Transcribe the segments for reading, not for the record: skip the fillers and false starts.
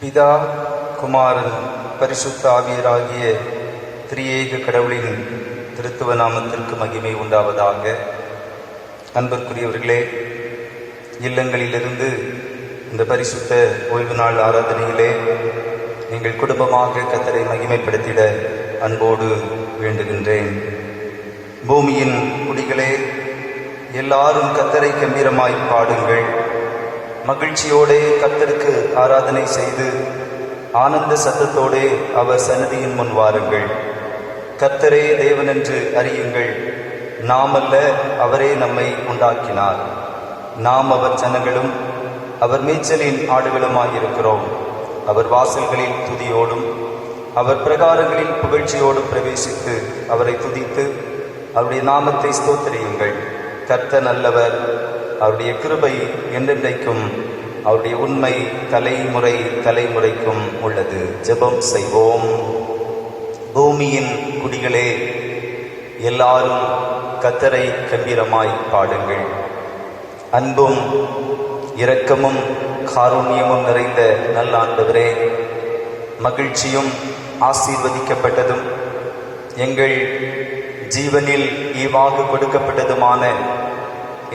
பிதா, குமாரன், பரிசுத்த ஆவியராகிய திரியேக கடவுளின் திருத்துவ நாமத்திற்கு மகிமை உண்டாவதாக. அன்பிற்குரியவர்களே, இல்லங்களிலிருந்து இந்த பரிசுத்த ஓய்வு நாள் ஆராதனையிலே நீங்கள் குடும்பமாக கர்த்தரை மகிமைப்படுத்திட அன்போடு வேண்டுகின்றேன். பூமியின் குடிகளே, எல்லாரும் கர்த்தரை கம்பீரமாய் பாடுங்கள். மகிழ்ச்சியோடே கர்த்தருக்கு ஆராதனை செய்து ஆனந்த சத்தத்தோடே அவர் சந்நிதியின் முன் வாருங்கள். கர்த்தரே தேவனென்று அறியுங்கள். நாம் அல்ல, அவரே நம்மை உண்டாக்கினார். நாம் அவர் ஜனங்களும் அவர் மேய்ச்சலின் ஆடுகளுமாயிருக்கிறோம். அவர் வாசல்களில் துதியோடும் அவர் பிரகாரங்களில் புகழ்ச்சியோடும் பிரவேசித்து அவரை துதித்து அவருடைய நாமத்தை ஸ்தோத்திரியுங்கள். கர்த்தர் நல்லவர், அவருடைய கிருபை என்றென்றைக்கும், அவருடைய உண்மை தலைமுறை தலைமுறைக்கும் உள்ளது. ஜெபம் செய்வோம். பூமியின் குடிகளே, எல்லாரும் கர்த்தரை கம்பீரமாய் பாடுங்கள். அன்பும் இரக்கமும் காருண்யமும் நிறைந்த நல்ல ஆண்டவரே, மகிழ்ச்சியும் ஆசீர்வதிக்கப்பட்டதும் எங்கள் ஜீவனில் ஈவாக கொடுக்கப்பட்டதுமான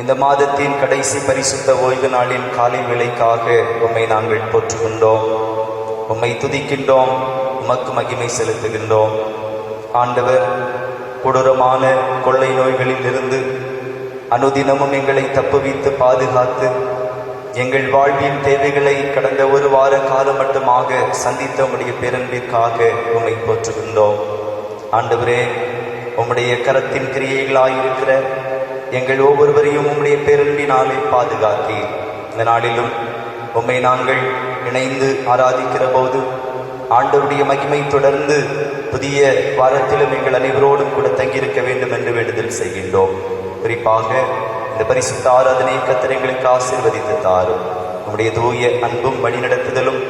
இந்த மாதத்தின் கடைசி பரிசுத்த ஓய்வு நாளின் காலை வேளைக்காக உம்மை நாங்கள் போற்றுகின்றோம், உம்மை துதிக்கின்றோம், உமக்கு மகிமை செலுத்துகின்றோம். ஆண்டவர், கொடூரமான கொள்ளை நோய்களில் இருந்து அனுதினமும் எங்களை தப்புவித்து பாதுகாத்து எங்கள் வாழ்வின் தேவைகளை கடந்த ஒரு வார காலம் மட்டுமாக சந்தித்த உம்முடைய பேரன்பிற்காக உம்மை போற்றுகின்றோம். ஆண்டவரே, உம்முடைய கரத்தின் கிரியைகளாயிருக்கிற எங்கள் ஒவ்வொருவரையும் உம்முடைய பேரன்பினாலே பாதுகாத்தி இந்த நாளிலும் உம்மை நாங்கள் இணைந்து ஆராதிக்கிற போது ஆண்டவருடைய மகிமை தொடர்ந்து புதிய வாரத்திலும் எங்கள் அனைவரோடும் கூட தங்கியிருக்க வேண்டும் என்று வேண்டுதல் செய்கின்றோம். குறிப்பாக இந்த பரிசுத்த ஆராதனை கர்த்தர் எங்களுக்கு ஆசீர்வதித்து தாரும். உம்முடைய தூய அன்பும் வழிநடத்துதலும்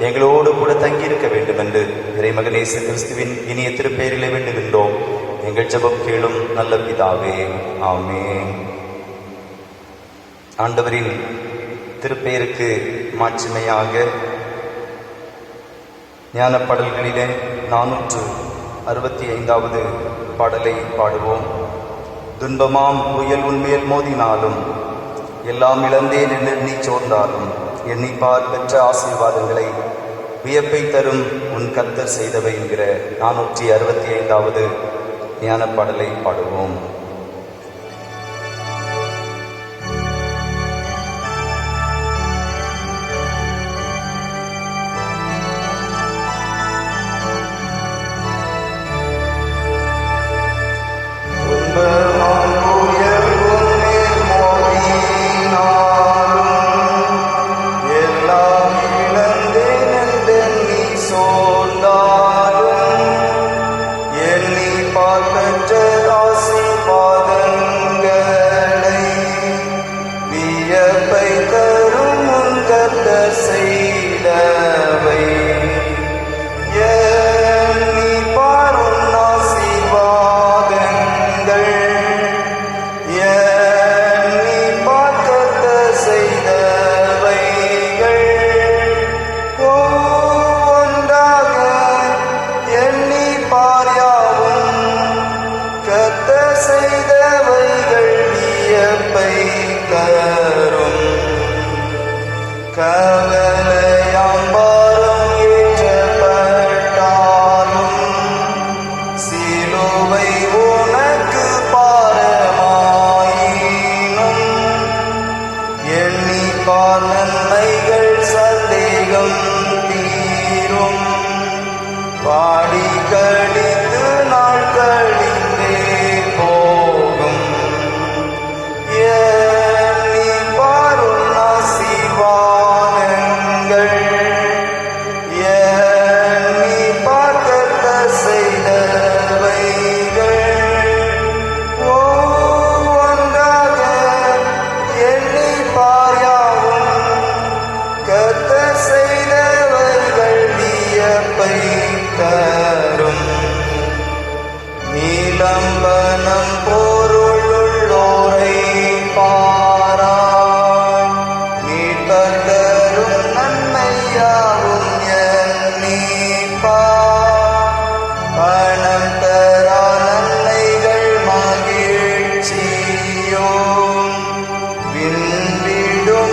எங்களோடு கூட தங்கியிருக்க வேண்டும் என்று இறைமகன் இயேசு கிறிஸ்துவின் இனிய திருப்பெயரிலே வேண்டுகின்றோம். எங்கள் ஜெபம் கேளும் நல்ல பிதாவே, ஆமென். ஆண்டவரின் திருப்பெயருக்கு மாட்சிமையாக ஞான பாடல்களிலே 465வது பாடலை பாடுவோம். துன்பமாம் புயல் உன்மேல் மோதினாலும், எல்லாம் இழந்தேன் என்று எண்ணி சோர்ந்தாலும், எண்ணிப்பார் பெற்ற ஆசீர்வாதங்களை வியப்பை தரும் உன் கர்த்தர் செய்தவை என்கிற 465வது ஞான பாடலை பாடுவோம். செய்தவைகள் வியப்பை தரும்.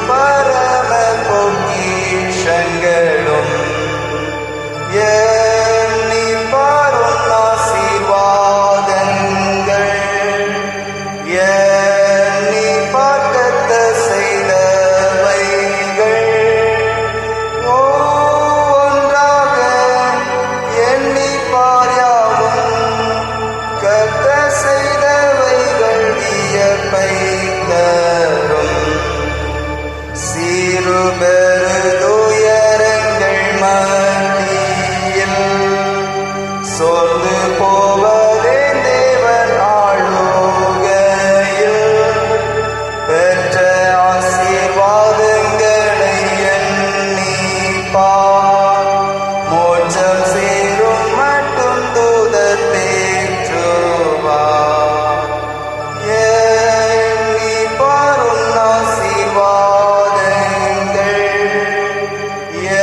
பரம பொக்கிஷங்களும் எண்ணி பாரும் ஆசீர்வாதங்கள் எண்ணி பார்க்கத்த செய்தவைகள் ஒன்றாக எண்ணி பாராவும் கத்த செய்தவைகள் வியப்பை தரும் சீருபெருதுயரங்கள் மத்தியில் சோர்ந்து போவதே தேவன் ஆளுகையில் பெற்ற ஆசீர்வாதங்களை எண்ணிப்பார் மோட்சம் சேரும் மட்டும் தூதர் தேற்றுவார் எண்ணி பாரும் ஆசீர்வாதங்கள்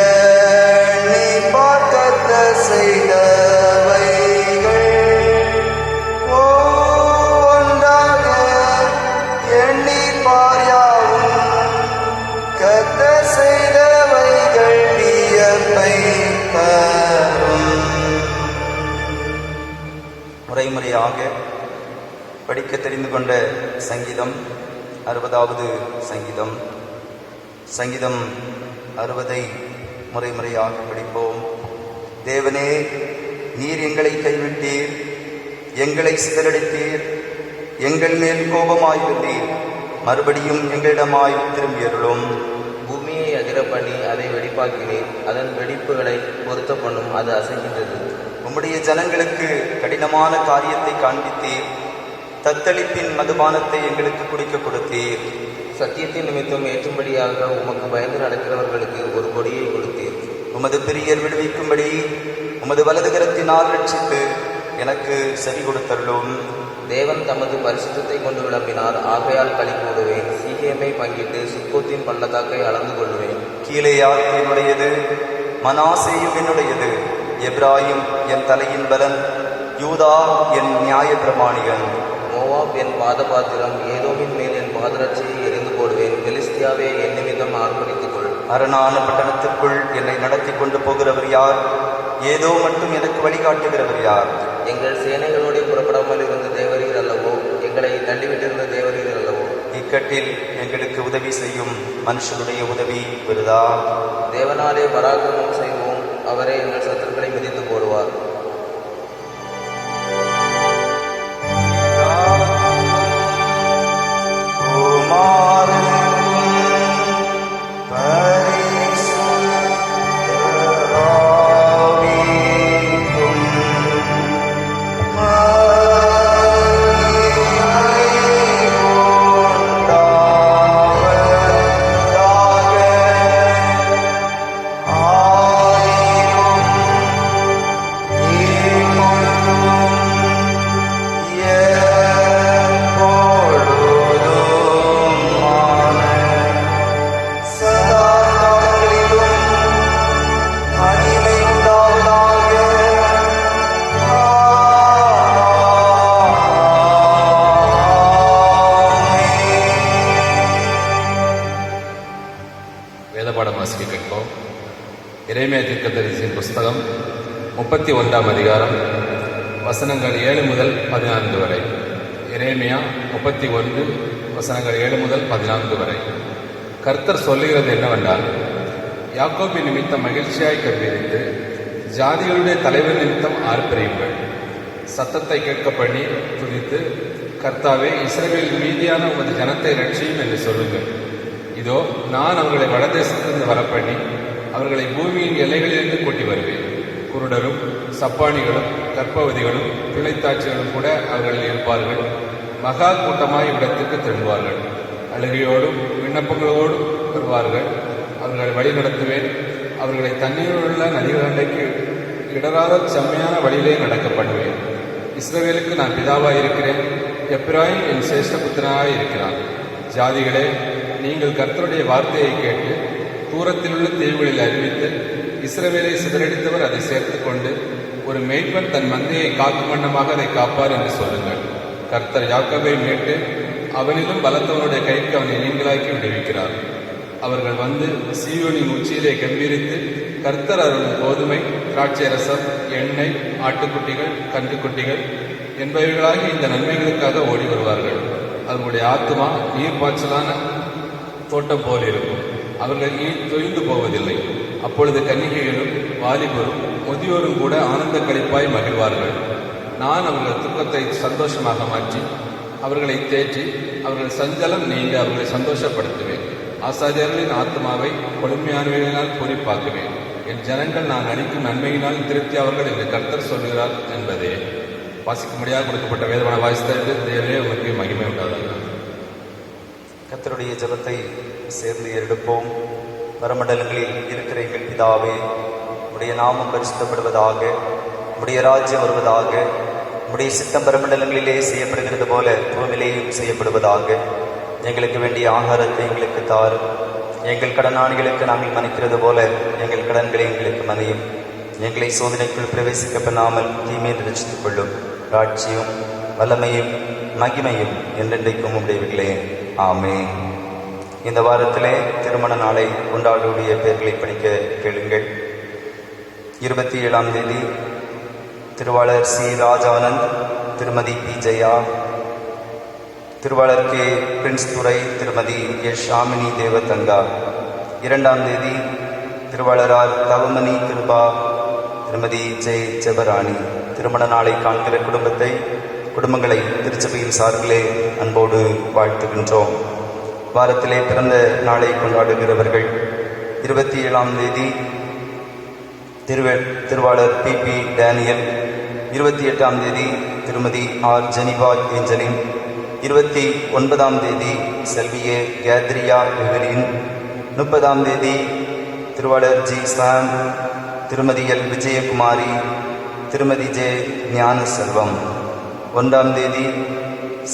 எண்ணி பார்க்கத்த செய்தவைகள் ஒன்றாக எண்ணி பாராவும் கத்த செய்தவைகள் வியப்பை தரும். முறைமுறையாக படிக்க தெரிந்து கொண்ட சங்கீதம் 60வது சங்கீதம். சங்கீதம் 60ஐ முறைமுறையாக படிப்போம். தேவனே, நீர் எங்களை கைவிட்டீர், எங்களை சிதறடித்தீர், எங்கள் மேல் கோபமாயிருந்தீர், மறுபடியும் எங்களிடமாய் திரும்பியருளும். பூமியை அதிர பண்ணி அதை வெடிப்பாக்கினீர், அதன் வெடிப்புகளை பொருத்த பண்ணும், அது அசைகின்றது. உம்முடைய ஜனங்களுக்கு கடினமான காரியத்தை காண்பித்தீர், தத்தளிப்பின் மதுபானத்தை எங்களுக்கு குடிக்க கொடுத்தீர். சத்தியத்தின் நிமித்தம் ஏற்றும்படியாக உமக்கு பயந்து நடக்கிறவர்களுக்கு ஒரு கொடியை கொடுத்தீர். உமது பிரியர் விடுவிக்கும்படி உமது வலது கரத்தினால் ரட்சித்து எனக்கு செவி கொடுத்தருளும். தேவன் தமது பரிசுத்தத்தை கொண்டு விளம்பினார், ஆகையால் களி கூடுவேன். சீகேமை பங்கிட்டு சுக்கோத்தின் பள்ளத்தாக்கை அளந்து கொள்வேன். கீலேயாத் என்னுடையது, மனாசேயும் என்னுடையது, எப்ராயிம் என் தலையின் பலன், யூதா என் நியாய பிரமாணிகன். மோவாப் என் பாதபாத்திரம், ஏதோமின் மேல் என் பாதரட்சியை எரிந்து போடுவேன். பெலிஸ்தியாவே, என் நிமித்தம் ஆர்ப்பரித்துக் கொள். அரணான பட்டணத்திற்குள் என்னை நடத்தி கொண்டு போகிறவர் யார்? ஏதோ மட்டும் எனக்கு வழிகாட்டுகிறவர் யார்? எங்கள் சேனைகளோடு புறப்படாமல் இருந்த தேவரீர் அல்லவோ, எங்களை தள்ளிவிட்டிருந்த தேவரீர் அல்லவோ. இக்கட்டில் எங்களுக்கு உதவி செய்யும் மனுஷனுடைய உதவி விருதா. தேவனாலே பராக்கிரமம் செய்வோம், அவரே எங்கள் சத்துருக்களை மிதித்து போடுவார். எரேமியா தீர்க்கதரிசியின் புஸ்தகம் 31ஆம் அதிகாரம் வசனங்கள் 7 முதல் 14 வரை. எரேமியா 31 வசனங்கள் 7 முதல் 14 வரை. கர்த்தர் சொல்லுகிறது என்னவென்றால், யாக்கோபின் நிமித்தம் மகிழ்ச்சியாய் கம்பீரித்து ஜாதிகளுடைய தலைவர் நிமித்தம் ஆர்ப்பரியுங்கள். சத்தத்தை கேட்க பண்ணி துதித்து, கர்த்தாவே, இஸ்ரவேல் மீதியான உமது ஜனத்தை ரட்சியும் என்று சொல்லுங்கள். இதோ, நான் அவர்களை வடதேசத்திலிருந்து வரப்பண்ணி அவர்களை பூமியின் எல்லைகளிலிருந்து கூட்டி வருவேன். குருடரும் சப்பானிகளும் கர்ப்பவதிகளும் பிழைத்தாட்சிகளும் கூட அவர்களில் இருப்பார்கள். மகா கூட்டமாய் இவ்விடத்திற்கு திரும்புவார்கள். அழுகையோடும் விண்ணப்பங்களோடும் வருவார்கள். அவர்களை வழி நடத்துவேன். அவர்களை தண்ணீருள்ள நதிகளண்டைக்கு இடராத செம்மையான வழியிலே நடக்க பண்ணுவேன். இஸ்ரவேலுக்கு நான் பிதாவாய் இருக்கிறேன், எப்பிராயிம் என் சிரேஷ்ட புத்திரனாய் இருக்கிறான். ஜாதிகளே, நீங்கள் கர்த்தருடைய வார்த்தையை கேட்டு தூரத்திலுள்ள தீவுகளில் அறிவித்து, இஸ்ரவேலை சிதறடித்தவர் அதை சேர்த்து கொண்டு ஒரு மேய்ப்பன் தன் மந்தையை காக்கும் வண்ணமாக அதை காப்பார் என்று சொல்லுங்கள். கர்த்தர் யாக்கோபை மீட்டு அவனிலும் பலத்தவனுடைய கைக்கு அவனை நீங்களாக்கி விடுவிக்கிறார். அவர்கள் வந்து சீயோனின் உச்சியிலே கம்பீரித்து கர்த்தர் அருளும் கோதுமை, திராட்சை ரசம், எண்ணெய், ஆட்டுக்குட்டிகள், கன்றுக்குட்டிகள் என்பவைகளாகி இந்த நன்மைகளுக்காக ஓடி வருவார்கள். அவர்களுடைய ஆத்துமா நீர்ப்பாய்ச்சலான தோட்டம் போல் இருக்கும். அவர்கள் தொய்ந்து போவதில்லை. அப்பொழுது கன்னிகைகளும் வாலிபரும் முதியோரும் கூட ஆனந்த களிப்பாய் மகிழ்வார்கள். நான் அவர்கள் துக்கத்தை சந்தோஷமாக மாற்றி அவர்களை தேற்றி அவர்கள் சஞ்சலம் நீங்க அவர்களை சந்தோஷப்படுத்துவேன். ஆசாரியர்களின் ஆத்மாவை கொடுமையானவைகளினால் பூரிப்பாக்குவேன். என் ஜனங்கள் நான் அளிக்கும் நன்மையினால் திருப்தி அவர்கள் என்று கர்த்தர் சொல்கிறார் என்பதே. வாசிக்கும்படியாக கொடுக்கப்பட்ட வேதமான வாசித்தது தேவையே உங்களுக்கு மகிமை உண்டாதாக. கர்த்தருடைய ஜெபத்தை சேர்ந்து எடுப்போம். பரமண்டலங்களில் இருக்கிற எங்கள் பிதாவே, உடைய நாமம் பரிசுத்தப்படுவதாக, உடைய ராஜ்யம் வருவதாக, உடைய சித்தம் பரமண்டலங்களிலே செய்யப்படுகிறது போல பூமியிலேயும் செய்யப்படுவதாக. எங்களுக்கு வேண்டிய ஆகாரத்தை எங்களுக்கு தாரும். எங்கள் கடனாளிகளுக்கு நாங்கள் மன்னிக்கிறது போல எங்கள் கடன்களை எங்களுக்கு மன்னியும். எங்களை சோதனைக்குள் பிரவேசிக்க பண்ணாமல் தீமையை ரட்சித்துக் கொள்ளும். ராட்சியும் வல்லமையும் மகிமையும் என்றென்றைக்கும் உடையவர்களே, ஆமென். இந்த வாரத்திலே திருமண நாளை கொண்டாடுடைய பெயர்களை படிக்க கேளுங்கள். 27ஆம் தேதி திருவாளர் சி ராஜானந்த், திருமதி பி ஜெயா, திருவாளர் கே பிரின்ஸ் துரை, திருமதி எஸ் ஷாமினி தேவதங்கா. 2ஆம் தேதி திருவாளர் ஆர் தவமணி கிருபா, திருமதி ஜெய் ஜெபராணி. திருமண நாளை காண்கிற குடும்பங்களை திருச்சபையின் சார்பிலே அன்போடு வாழ்த்துகின்றோம். வாரத்திலே பிறந்த நாளை கொண்டாடுகிறவர்கள் 27ஆம் தேதி திருவாளர் பி பி டேனியல், 28ஆம் தேதி திருமதி ஆர் ஜெனிவா ஏஞ்சலின், 29ஆம் தேதி செல்வியே கேத்ரியா எவலின், 30ஆம் தேதி திருவாளர் ஜி சாம், திருமதி எல் விஜயகுமாரி, திருமதி ஜே ஞான செல்வம். 1ஆம் தேதி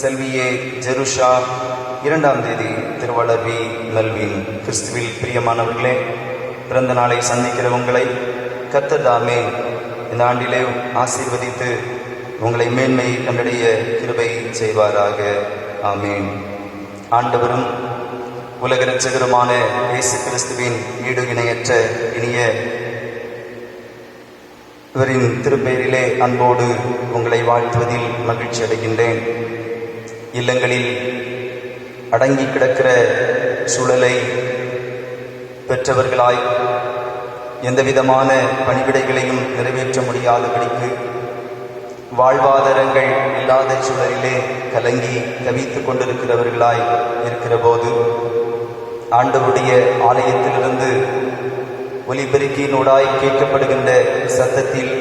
செல்வியே ஜெருஷா, 2ஆம் தேதி திருவாளர் வி மெல்வின். கிறிஸ்துவில் பிரியமானவர்களே, பிறந்த நாளை சந்திக்கிற உங்களை கர்த்தர் தாமே இந்த ஆண்டிலே ஆசீர்வதித்து உங்களை மேன்மையை கண்டடைய கிருபை செய்வாராக. ஆமேன். ஆண்டவரும் உலக இரட்சகருமான இயேசு கிறிஸ்துவின் ஈடு இணையற்ற இனிய இவரின் திருப்பெயரிலே அன்போடு உங்களை வாழ்த்துவதில் மகிழ்ச்சி அடைகின்றேன். இல்லங்களில் அடங்கி கிடக்கிற சூழலை பெற்றவர்களாய் எந்தவிதமான பணிவிடைகளையும் நிறைவேற்ற முடியாதபடிக்கு வாழ்வாதாரங்கள் இல்லாத சூழலிலே கலங்கி தவித்துக் கொண்டிருக்கிறவர்களாய் இருக்கிற போது ஆண்டவருடைய ஆலயத்திலிருந்து ஒலிபெருக்கியினூடாய் கேட்கப்படுகின்ற சத்தத்தில்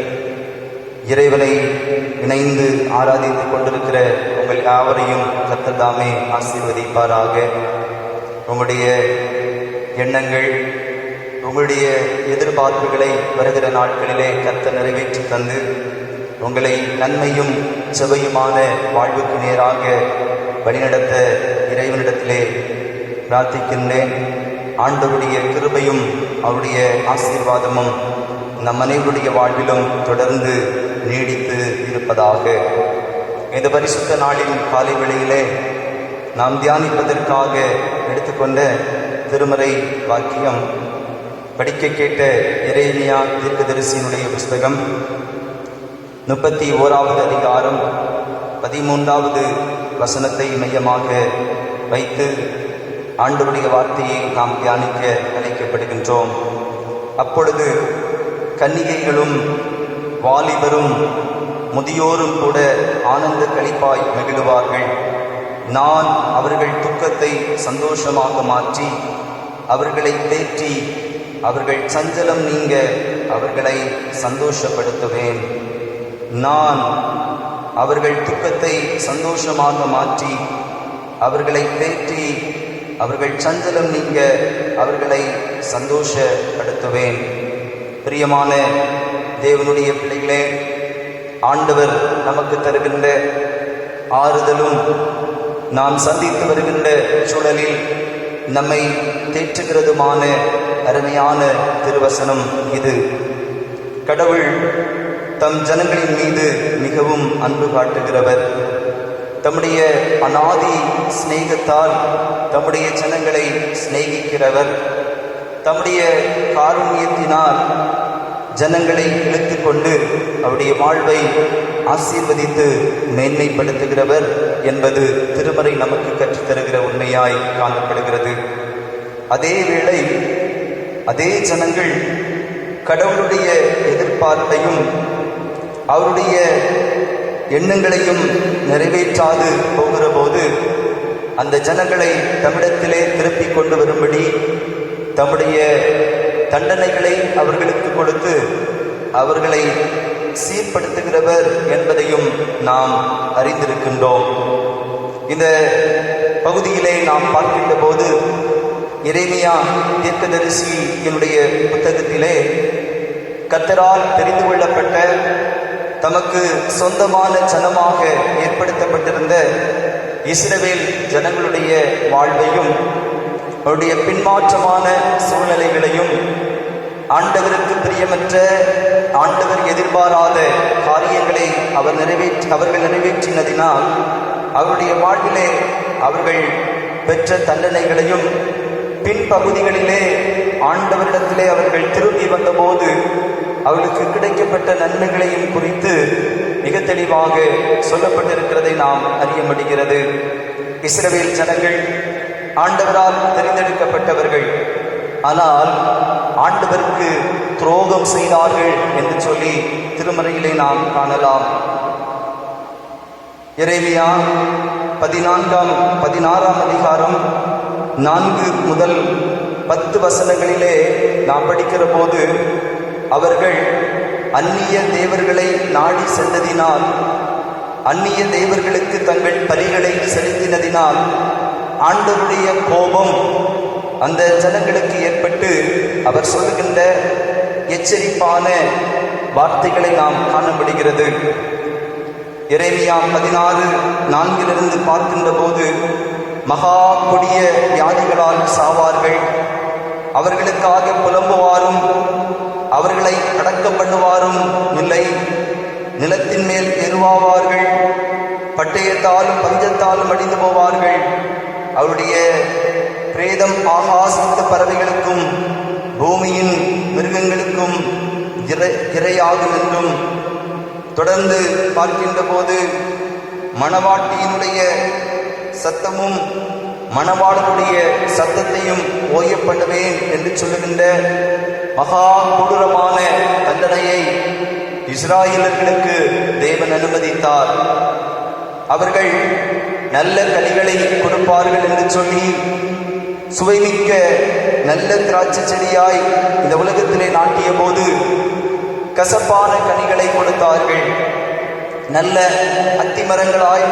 இறைவனை இணைந்து ஆராதித்துக் கொண்டிருக்கிற உங்கள் யாவரையும் கர்த்தர் தாமே ஆசீர்வதிப்பாராக. உங்களுடைய எண்ணங்கள், உங்களுடைய எதிர்பார்ப்புகளை வருகிற நாட்களிலே கர்த்தர் நிறைவேற்றி தந்து உங்களை நன்மையும் செவையுமான வாழ்வுக்கு நேராக வழிநடத்த இறைவனிடத்திலே பிரார்த்திக்கின்றேன். ஆண்டவருடைய கிருபையும் அவருடைய ஆசீர்வாதமும் நம் அனைவருடைய வாழ்விலும் தொடர்ந்து நீடித்து இருப்பதாக. இந்த பரிசுத்த நாளின் காலை வேளையிலே நாம் தியானிப்பதற்காக எடுத்துக்கொண்ட திருமறை வாக்கியம் படிக்க கேட்ட எரேமியா தீர்க்கதரிசியினுடைய புஸ்தகம் 31வது அதிகாரம் 13வது வசனத்தை மையமாக வைத்து ஆண்டவருடைய வார்த்தையை நாம் தியானிக்க அழைக்கப்படுகின்றோம். அப்பொழுது கன்னிகைகளும் வாலிபரும் முதியோரும் கூட ஆனந்த களிப்பாய் மகிழுவார்கள். நான் அவர்கள் துக்கத்தை சந்தோஷமாக மாற்றி அவர்களை தேற்றி அவர்கள் சஞ்சலம் நீங்க அவர்களை சந்தோஷப்படுத்துவேன். நான் அவர்கள் துக்கத்தை சந்தோஷமாக மாற்றி அவர்களை தேற்றி அவர்கள் சஞ்சலம் நீங்க அவர்களை சந்தோஷப்படுத்துவேன். பிரியமான தேவனுடைய பிள்ளைகளே, ஆண்டவர் நமக்கு தருகின்ற ஆறுதலும் நாம் சந்தித்து வருகின்ற சூழலில் நம்மை தேற்றுகிறதுமான அருமையான திருவசனம் இது. கடவுள் தம் ஜனங்களின் மீது மிகவும் அன்பு காட்டுகிறவர். தம்முடைய அநாதி சிநேகத்தால் தம்முடைய ஜனங்களை சிநேகிக்கிறவர். தம்முடைய காருண்யத்தினால் ஜனங்களை இழுத்துக்கொண்டு அவருடைய வாழ்வை ஆசீர்வதித்து மேன்மைப்படுத்துகிறவர் என்பது திருமறை நமக்கு கற்றுத்தருகிற உண்மையாய் காணப்படுகிறது. அதே வேளை அதே ஜனங்கள் கடவுளுடைய எதிர்பார்ப்பையும் அவருடைய எண்ணங்களையும் நிறைவேற்றாது போகிற போது அந்த ஜனங்களை தம்மிடத்திலே திருப்பிக் கொண்டு வரும்படி தம்முடைய தண்டனைகளை அவர்களுக்கு கொடுத்து அவர்களை சீர்படுத்துகிறவர் என்பதையும் நாம் அறிந்திருக்கின்றோம். இந்த பகுதியிலே நாம் பார்க்கின்ற போது எரேமியா தீர்க்கதரிசியினுடைய புத்தகத்திலே கர்த்தரால் தெரிந்து கொள்ளப்பட்ட தமக்கு சொந்தமான ஜனமாக ஏற்படுத்தப்பட்டிருந்த இஸ்ரவேல் ஜனங்களுடைய வாழ்வையும் அவருடைய பின்மாற்றமான சூழ்நிலைகளையும் ஆண்டவருக்கு பிரியமற்ற ஆண்டவர் எதிர்பாராத காரியங்களை அவர்கள் நிறைவேற்றினதினால் அவருடைய வாழ்விலே அவர்கள் பெற்ற தண்டனைகளையும் பின்பகுதிகளிலே ஆண்டவரிடத்திலே அவர்கள் திரும்பி வந்தபோது அவர்களுக்கு கிடைக்கப்பட்ட நன்மைகளையும் குறித்து மிக தெளிவாக சொல்லப்பட்டிருக்கிறதை நாம் அறிய முடிகிறது. இஸ்ரவேல் ஜனங்கள் ஆண்டவரால் தெரிந்தெடுக்கப்பட்டவர்கள், ஆனால் ஆண்டவருக்கு துரோகம் செய்தார்கள் என்று சொல்லி திருமறையிலே நாம் காணலாம். எரேமியா 16ஆம் அதிகாரம் 4 முதல் 10 வசனங்களிலே நாம் படிக்கிற போது அவர்கள் அந்நிய தேவர்களை நாடி சென்றதினால், அந்நிய தேவர்களுக்கு தங்கள் பலிகளை செலுத்தினதினால் ஆண்டவருடைய கோபம் அந்த ஜனங்களுக்கு ஏற்பட்டு அவர் சொல்லுகின்ற எச்சரிப்பான வார்த்தைகளை நாம் காண முடிகிறது. எரேமியா 16:4 பார்க்கின்ற போது மகா கொடிய வியாதிகளால் சாவார்கள், அவர்களுக்காக புலம்புவாரும் அவர்களை அடக்கம் பண்ணுவாரும் இல்லை, நிலத்தின் மேல் எருவாவார்கள், பட்டயத்தாலும் பஞ்சத்தாலும் அடிந்து போவார்கள், அவருடைய பிரேதம் ஆகாசத்து பறவைகளுக்கும் பூமியின் மிருகங்களுக்கும் இரையாகும் என்றும் தொடர்ந்து பார்க்கின்ற போது மணவாட்டியினுடைய சத்தமும் மணவாளனுடைய சத்தத்தையும் ஓய பண்ணுவேன் என்று சொல்லுகின்ற மகா கொடூரமான தண்டனையை இஸ்ராயேலர்களுக்கு தேவன் அனுமதித்தார். அவர்கள் நல்ல கனிகளை கொடுப்பார்கள் என்று சொல்லி சுவைமிக்க நல்ல திராட்சை செடியாய் இந்த உலகத்திலே நாட்டிய போது கசப்பான கனிகளை கொடுத்தார்கள். நல்ல அத்திமரங்களாய்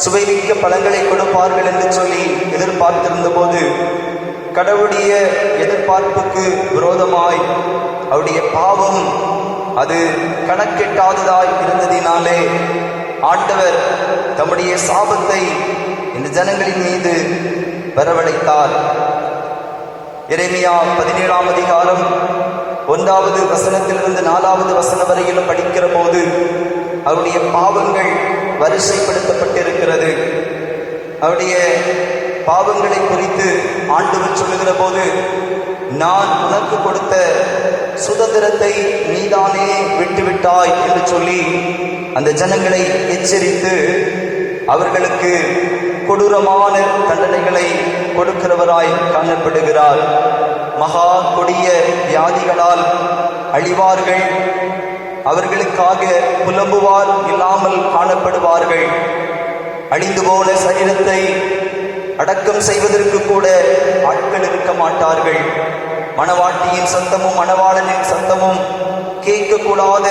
சுவைமிக்க பழங்களை கொடுப்பார்கள் என்று சொல்லி எதிர்பார்த்திருந்த போது கடவுளுடைய எதிர்பார்ப்புக்கு விரோதமாய் அவருடைய பாவம் அது கணக்கெட்டாததாய் இருந்ததினாலே ஆண்டவர் தம்முடைய சாபத்தை இந்த ஜனங்களின் மீது வரவழைத்தார். எரேமியா 17ஆம் அதிகாரம் 1வது வசனத்திலிருந்து 4வது வசனம் வரையிலும் படிக்கிற போது அவருடைய பாவங்கள் வரிசைப்படுத்தப்பட்டிருக்கிறது. அவருடைய பாவங்களை குறித்து ஆண்டவர் சொல்லுகிற போது, நான் உனக்கு கொடுத்த சுதந்திரத்தை நீதானே விட்டுவிட்டாய் என்று சொல்லி அந்த ஜனங்களை எச்சரித்து அவர்களுக்கு கொடூரமான தண்டனைகளை கொடுக்கிறவராய் காணப்படுகிறார். மகா கொடிய வியாதிகளால் அழிவார்கள், அவர்களுக்காக புலம்புவார் இல்லாமல் காணப்படுவார்கள். அழிந்து போன சரீரத்தை அடக்கம் செய்வதற்கு கூட ஆட்கள் இருக்க மாட்டார்கள். மணவாட்டியின் சத்தமும் மணவாளனின் சத்தமும் கேட்கக்கூடாத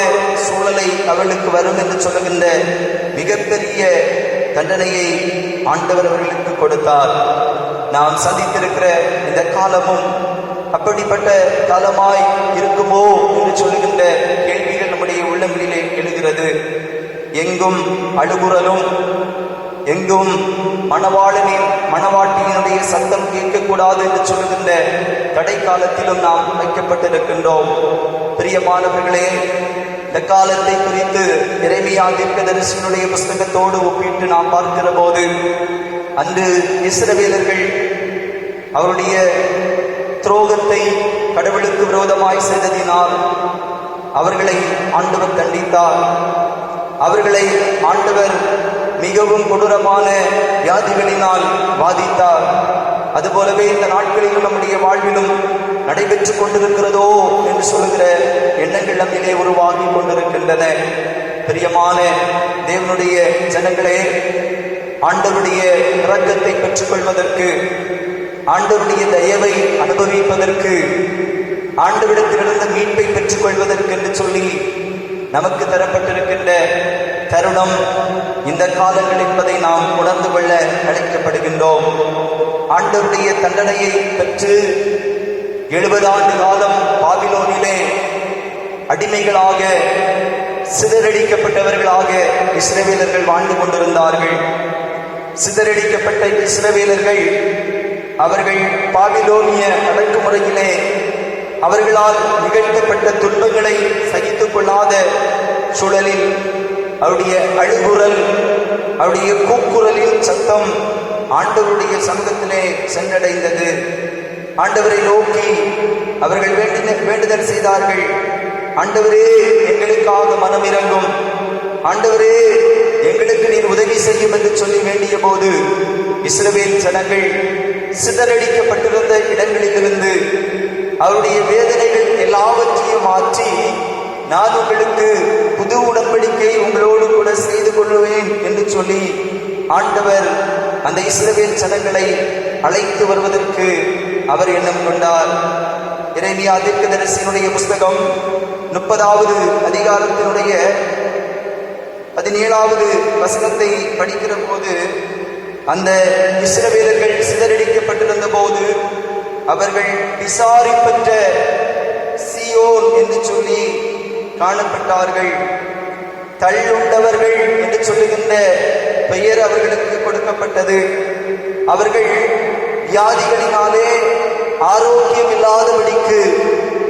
சூழலை அவர்களுக்கு வரும் என்று சொல்லுகின்ற மிகப்பெரிய தண்டனையை ஆண்டவர் அவர்களுக்கு கொடுத்தார். நாம் சந்தித்திருக்கிற இந்த காலமும் அப்படிப்பட்ட காலமாய் இருக்குமோ என்று சொல்லுகின்ற கேள்விகள் நம்முடைய உள்ளங்களிலே எழுகிறது. எங்கும் அழுகுறலும், எங்கும் மணவாட்டியினுடைய சத்தம் கேட்கக்கூடாது என்று சொல்லுகின்ற தடை காலத்திலும் நாம் வைக்கப்பட்டிருக்கின்றோம். பிரியமானவர்களே, இந்த காலத்தை குறித்து எரேமியா தீர்க்கதரிசியினுடைய புஸ்தகத்தோடு ஒப்பிட்டு நாம் பார்க்கிற போது, அன்று இஸ்ரவேலர்கள் அவருடைய துரோகத்தை கடவுளுக்கு விரோதமாய் செய்ததினால் அவர்களை ஆண்டவர் தண்டித்தார். அவர்களை ஆண்டவர் மிகவும் கொடூரமான வியாதிகளினால் பாதித்தார். அதுபோலவே இந்த நாட்களிலும் நம்முடைய வாழ்விலும் நடைபெற்றுக் கொண்டிருக்கிறதோ என்று சொல்லுகிற எண்ணங்கள் நம்மிலே உருவாகி கொண்டிருக்கின்றன. பிரியமான தேவனுடைய ஜனங்களே, ஆண்டவருடைய இரக்கத்தை பெற்றுக் கொள்வதற்கு, ஆண்டவருடைய தயவை அனுபவிப்பதற்கு, ஆண்டவரிடத்திலிருந்து மீட்பை பெற்றுக் கொள்வதற்கு என்று சொல்லி நமக்கு தரப்பட்டிருக்கின்ற தருணம் இந்த காலங்கள் என்பதை நாம் உணர்ந்து கொள்ள அழைக்கப்படுகின்றோம். ஆண்டவருடைய தண்டனையை பெற்று 70 ஆண்டு காலம் பாபிலோனிலே அடிமைகளாக சிதறடிக்கப்பட்டவர்களாக இஸ்ரவேலர்கள் வாழ்ந்து கொண்டிருந்தார்கள். சிதறடிக்கப்பட்ட இஸ்ரவேலர்கள் அவர்கள் பாபிலோனிய அடக்குமுறையிலே அவர்களால் நிகழ்த்தப்பட்ட துன்பங்களை சகித்துக் கொள்ளாத சூழலில் அவருடைய அழுகுரல், அவருடைய கூக்குரலின் சத்தம் ஆண்டவருடைய சமூகத்திலே சென்றடைந்தது. ஆண்டவரை நோக்கி அவர்கள் வேண்டுதல் செய்தார்கள். ஆண்டவரே, எங்களுக்காக மனம் இறங்கும், ஆண்டவரே எங்களுக்கு நீர் உதவி செய்யும் என்று சொல்லி வேண்டிய போது இஸ்ரவேல் ஜனங்கள் சிதறடிக்கப்பட்டிருந்த இடங்களிலிருந்து அவருடைய வேதனைகள் எல்லாவற்றையும் மாற்றி, நான் உங்களுக்கு புது உடன்படிக்கை உங்களோடு கூட செய்து கொள்வேன் என்று சொல்லி ஆண்டவர் அந்த இஸ்ரவேல் ஜனங்களை அழைத்து வருவதற்கு அவர் எண்ணம் கொண்டார். எரேமியா தீர்க்கதரிசியினுடைய புஸ்தகம் 30வது அதிகாரத்தினுடைய 17வது வசனத்தை படிக்கிற போது, அந்த இஸ்ரவேலர்கள் சிதறடிக்கப்பட்டிருந்த போது அவர்கள் விசாரிப்பற்ற சீயோன் என்று சொல்லி காணப்பட்டார்கள். தள்ளுண்டவர்கள் என்று சொல்லுகின்ற பெயர் அவர்களுக்கு கொடுக்கப்பட்டது. அவர்கள் வியாதிகளினாலே ஆரோக்கியம் இல்லாதபடிக்கு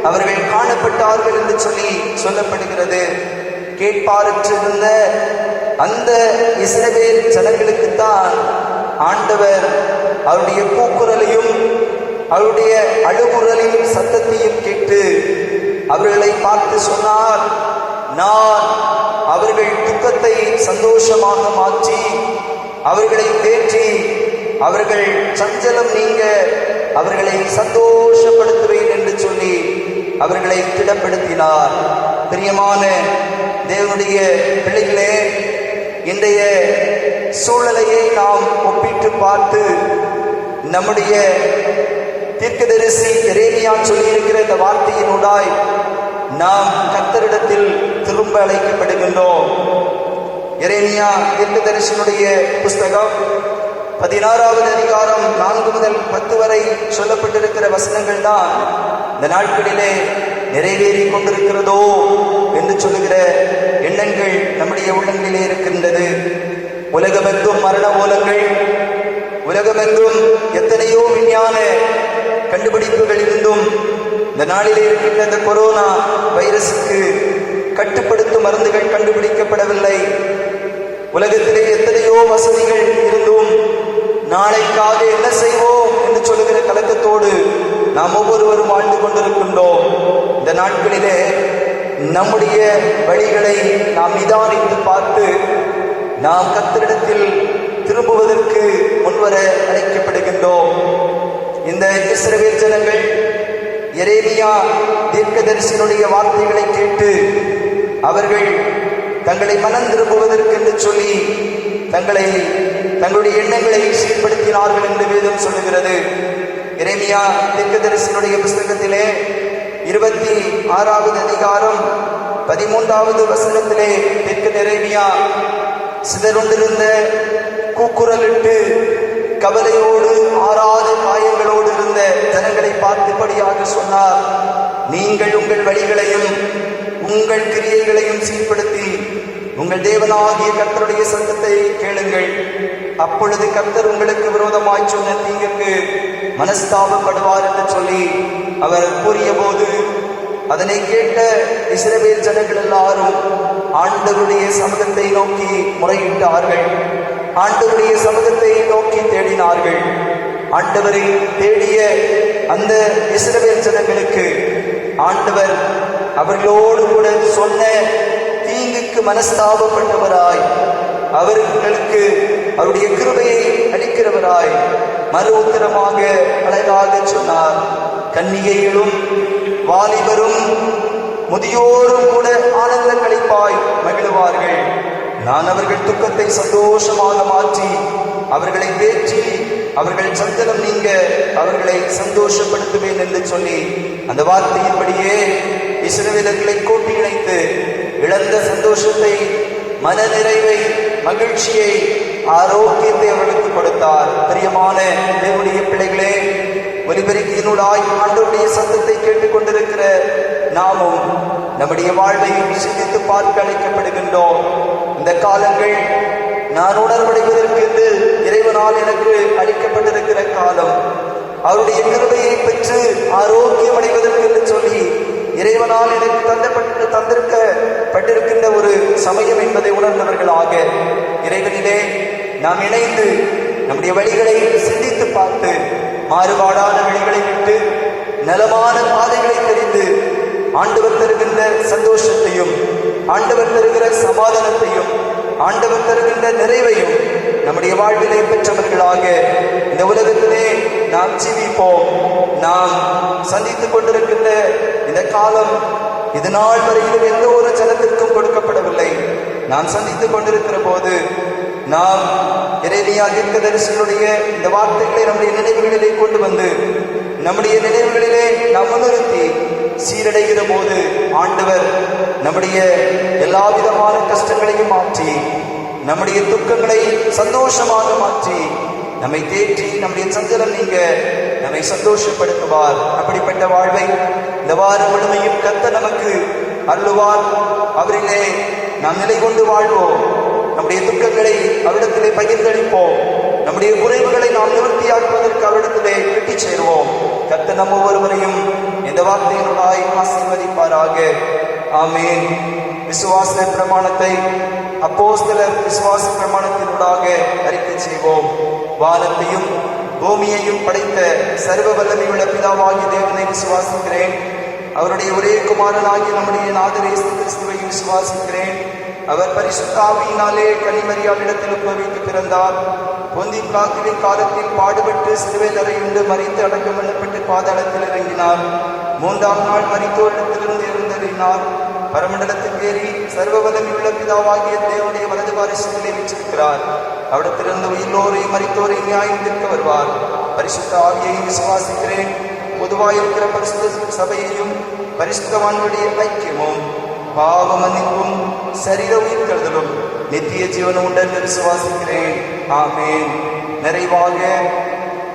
அவர்கள் காணப்பட்டார்கள் என்று சொல்லி சொல்லப்படுகிறது. கேட்பாரற்றிருந்த அந்த இஸ்ரவேல் ஜனங்களுக்குத்தான் ஆண்டவர் அவருடைய கூக்குரலையும் அவருடைய அழுகுரலின் சத்தத்தையும் கேட்டு அவர்களை பார்த்து சொன்னார், நான் அவர்கள் துக்கத்தை சந்தோஷமாக மாற்றி அவர்களை தேற்றி அவர்கள் சஞ்சலம் நீங்க அவர்களை சந்தோஷப்படுத்துவேன் என்று சொல்லி அவர்களை திடப்படுத்தினார். பிரியமான தேவனுடைய பிள்ளைகளே, இன்றைய சூழ்நிலையை நாம் ஒப்பிட்டு பார்த்து நம்முடைய தீர்க்கதரிசி எரேமியா சொல்லியிருக்கிற இந்த வார்த்தையினூடாய் நாம் கர்த்தரிடத்தில் திரும்ப அழைக்கப்படுகின்றோம். எரேமியா தீர்க்கதரிசியினுடைய புஸ்தகம் 16வது அதிகாரம் 4 முதல் 10 வரை சொல்லப்பட்டிருக்கிற வசனங்கள் தான் இந்த நாட்களிலே நிறைவேறி கொண்டிருக்கிறதோ என்று சொல்லுகிற எண்ணங்கள் நம்முடைய உள்ளங்களிலே இருக்கின்றது. உலகமெங்கும் மரண ஓலங்கள், உலகமெங்கும் எத்தனையோ விஞ்ஞான கண்டுபிடிப்புகள் இருந்தும் இந்த நாளிலே இருக்கின்ற இந்த கொரோனா வைரஸுக்கு கட்டுப்படுத்தும் மருந்துகள் கண்டுபிடிக்கப்படவில்லை. உலகத்திலே எத்தனையோ வசதிகள் இருந்தும் நாளைக்காக என்ன செய்வோம் என்று சொல்லுகிற கலக்கத்தோடு நாம் ஒவ்வொருவரும் வாழ்ந்து கொண்டிருக்கின்றோம். இந்த நாட்களிலே நம்முடைய வழிகளை நாம் நிதானித்து பார்த்து நாம் கர்த்தரிடத்தில் திரும்புவதற்கு முன்வர அழைக்கப்படுகின்றோம். இந்த இஸ்ரவேல் ஜனங்கள் எரேமியா தீர்க்கதரிசியினுடைய வார்த்தைகளை கேட்டு அவர்கள் தங்களை மனம் திரும்புவதற்கு என்று சொல்லி தங்களுடைய எண்ணங்களை சீர்படுத்தினார்கள் என்று வேதம் சொல்லுகிறது. எரேமியா தீர்க்கதரிசியினுடைய புஸ்தகத்திலே 26வது அதிகாரம் 13வது வசனத்திலே எரேமியா சிதறுண்டிருந்த கூக்குரலிட்டு கவலையோடு ஆறாத காயங்களோடு இருந்த ஜனங்களை பார்த்துபடியாக சொன்னார், நீங்கள் உங்கள் வழிகளையும் உங்கள் கிரியைகளையும் சீர்படுத்தி உங்கள் தேவனாகிய கர்த்தருடைய சத்தத்தை கேளுங்கள். அப்பொழுது கர்த்தர் உங்களுக்கு விரோதமாய் சொன்ன தீங்குக்கு மனஸ்தாபப்படுவார் என்று சொல்லி அவர் கூறிய போது அதனை கேட்ட இஸ்ரவேல் ஜனங்கள் எல்லாரும் ஆண்டவருடைய சமூகத்தை நோக்கி முறையிட்டார்கள். ஆண்டவருடைய சமூகத்தை நோக்கி தேடினார்கள். ஆண்டவரை தேடிய அந்த இஸ்ரவேல் ஜனங்களுக்கு ஆண்டவர் அவர்களோடு கூட சொன்ன தீங்குக்கு மனஸ்தாபப்பட்டவராய், அவர்களுக்கு அவருடைய கிருபையை அளிக்கிறவராய் மறு உத்தரமாக அழகாக சொன்னார். கன்னிகைகளும் வாலிபரும் முதியோரும் கூட ஆனந்த களிப்பாய் மகிழ்வார்கள். நான் அவர்கள் துக்கத்தை சந்தோஷமாக மாற்றி அவர்களை தேற்றி அவர்கள் சஞ்சலம் நீங்க அவர்களை சந்தோஷப்படுத்துவேன் என்று சொல்லி அந்த வார்த்தையின்படியே இஸ்ரவேலர்களை கூட்டி இணைத்து இழந்த சந்தோஷத்தை, மன நிறைவை, மகிழ்ச்சியை, ஆரோக்கியத்தை அவர்களுக்கு கொடுத்தார். பிரியமான தேவனுடைய பிள்ளைகளே, ஒலிபெருக்கியினூடாய் ஆண்டவருடைய சத்தத்தை கேட்டுக் கொண்டிருக்கிற நாமும் நம்முடைய வாழ்வை சிந்தித்து பார்க்க அழைக்கப்படுகின்றோம். இந்த காலங்கள் நான் உணர்வடைவதற்கு என்று இறைவனால் எனக்கு அளிக்கப்பட்டிருக்கிற காலம், அவருடைய கிருபையை பெற்று ஆரோக்கியம் அடைவதற்கு என்று சொல்லி இறைவனால் எனக்கு தந்திருக்கப்பட்டிருக்கின்ற ஒரு சமயம் என்பதை உணர்ந்தவர்களாக இறைவனிலே நாம் இணைந்து நம்முடைய வழிகளை சிந்தித்து பார்த்து மாறுபாடான வழிகளை விட்டு நலமான பாதைகளை தெரிந்து ஆண்டவர் தருகின்ற சந்தோஷத்தையும், ஆண்டவர் தருகிற சமாதானத்தையும், ஆண்டவர் தருகின்ற நிறைவையும் நம்முடைய வாழ்விலே பெற்றவர்களாக இந்த உலகத்திலே நாம் ஜீவிப்போம். நாம் சந்தித்துக் கொண்டிருக்கின்ற இந்த காலம் இது நாள் வரையிலும் எந்த ஒரு ஜனத்திற்கும் கொடுக்கப்படவில்லை. நாம் சந்தித்துக் கொண்டிருக்கிற போது நாம் எரேமியா தீர்க்கதரிசிகளுடைய இந்த வார்த்தைகளை நம்முடைய நினைவுகளிலே கொண்டு வந்து நம்முடைய நினைவுகளிலே நாம் முன்னிறுத்தி சீரடைகிற போது ஆண்டவர் நம்முடைய எல்லா விதமான கஷ்டங்களையும் மாற்றி, நம்முடைய துக்கங்களை சந்தோஷமாக மாற்றி, நம்மை தேற்றி நம்முடைய சஞ்சலம் நீங்க நம்மை சந்தோஷப்படுத்துவார். அப்படிப்பட்ட வாழ்வை இந்த வாரம் முழுமையும் கர்த்தர் நமக்கு அருளுவார். அவரிலே நாம் நிலை கொண்டு வாழ்வோம். நம்முடைய துக்கங்களை அவரிடத்திலே பகிர்ந்தளிப்போம். நம்முடைய குறைவுகளை நாம் நிவர்த்தியாக்குவதற்கு அவரிடத்திலே வெட்டிச் சேருவோம். கர்த்தர் நம்ம ஒவ்வொருவரையும் இந்த வார்த்தையினுடாய் ஆசீர்வதிப்பாராக. ஆமேன். விசுவாச பிரமாணத்தை அப்போஸ்தலர் விசுவாச பிரமாணத்தினூடாக அறிக்கை செய்வோம். வானத்தையும் பூமியையும் படைத்த சர்வ வல்லமையுள்ள பிதாவாகிய தேவனை விசுவாசிக்கிறேன். அவருடைய ஒரே குமாரனாகிய நம்முடைய நாதர் இயேசு கிறிஸ்துவை விசுவாசிக்கிறேன். அவர் பரிசுத்த ஆவியினாலே கன்னிமரியாளிடத்தில் உட்பவித்து பிறந்தார். பொந்தி பிலாத்துவின் காலத்தில் பாடுபட்டு சிலுவையில் அறையுண்டு மரித்து அடக்கம் பண்ணப்பட்டு பாதாளத்தில் இறங்கினார். 3ஆம் நாள் மரித்தோரிடத்திலிருந்து எழுந்தருளினார். பரமண்டலத்துக்கு ஏறி சர்வ வல்லமையுள்ள பிதாவாகிய தேவனுடைய வலது பாரிசத்திலே வீற்றிருக்கிறார். அவிடத்திலிருந்து உயிரோரையும் மரித்தோரையும் நியாயம் தீர்க்க வருவார். பரிசுத்த ஆவியையும் விசுவாசிக்கிறேன். பொதுவாயிருக்கிற பரிசுத்த சபையையும் பரிசுத்தவான்களுடைய ஐக்கியமும் பாவ மன்னிப்பும் சரீர உயிர்த்தெழுதலும் நித்திய ஜீவனும் உண்டு விசுவாசிக்கிறேன். ஆமேன். நிறைவாக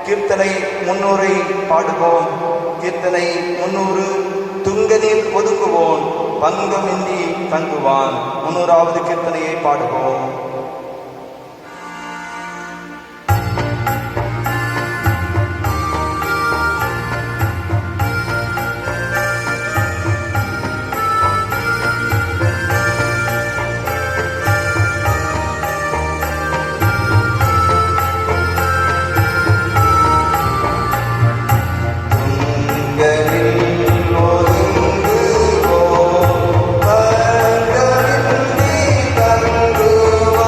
கீர்த்தனை 300 பாடுவோம். கீர்த்தனை 300. துங்கனில் ஒதுங்குவோன் பங்கமின்றி தங்குவான். 300வது கீர்த்தனையை பாடுவோம். தங்குவான்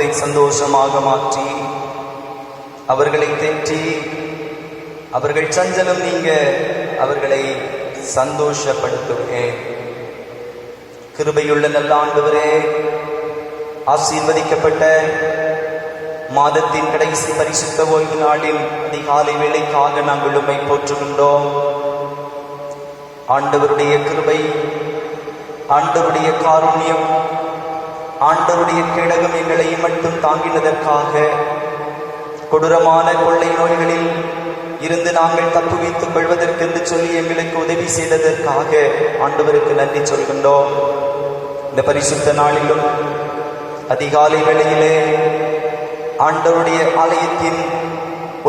துக்கத்தை சந்தோஷமாக மாற்றி அவர்களை தேற்றி அவர்கள் சஞ்சலம் நீங்க அவர்களை சந்தோஷப்படுத்துவேன். கிருபையுள்ள நல்ல ஆண்டவரே, ஆசீர்வதிக்கப்பட்ட மாதத்தின் கடைசி பரிசுத்த ஓய்வு நாளின் அதிகாலை வேளைக்காக நாங்கள் உம்மை போற்றுகின்றோம். ஆண்டவருடைய கிருபை, ஆண்டவருடைய காருண்யம், ஆண்டவருடைய கேடகம் எங்களை மட்டும் தாங்கினதற்காக, கொடூரமான கொள்ளை நோய்களில் இருந்து நாங்கள் தப்புவித்துக் கொள்வதற்கு என்று சொல்லி எங்களுக்கு உதவி செய்ததற்காக ஆண்டவருக்கு நன்றி சொல்கின்றோம். இந்த பரிசுத்த நாளிலும் அதிகாலை வேளையிலே ஆண்டவருடைய ஆலயத்தின்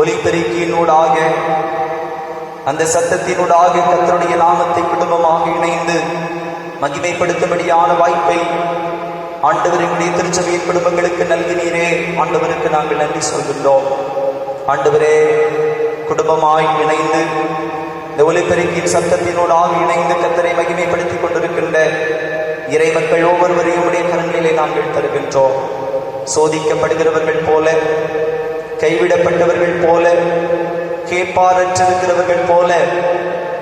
ஒலிபெருக்கியினூடாக, அந்த சத்தத்தினூடாக கர்த்தருடைய நாமத்தை குடும்பமாக இணைந்து மகிமைப்படுத்தும்படியான வாய்ப்பை ஆண்டவருடைய திருச்சபையின் குடும்பங்களுக்கு நல்கினீரே. ஆண்டவருக்கு நாங்கள் நன்றி சொல்கின்றோம். ஆண்டவரே, குடும்பமாய் இணைந்து இந்த ஒலிபெருக்கின் சத்தத்தினூடாக இணைந்து கர்த்தரை மகிமைப்படுத்திக் கொண்டிருக்கின்ற இறை மக்கள் ஒவ்வொருவரையும் உடைய கரங்களிலே நாங்கள் தருகின்றோம். சோதிக்கப்படுகிறவர்கள் போல, கைவிடப்பட்டவர்கள் போல, கேட்பாரற்றிருக்கிறவர்கள் போல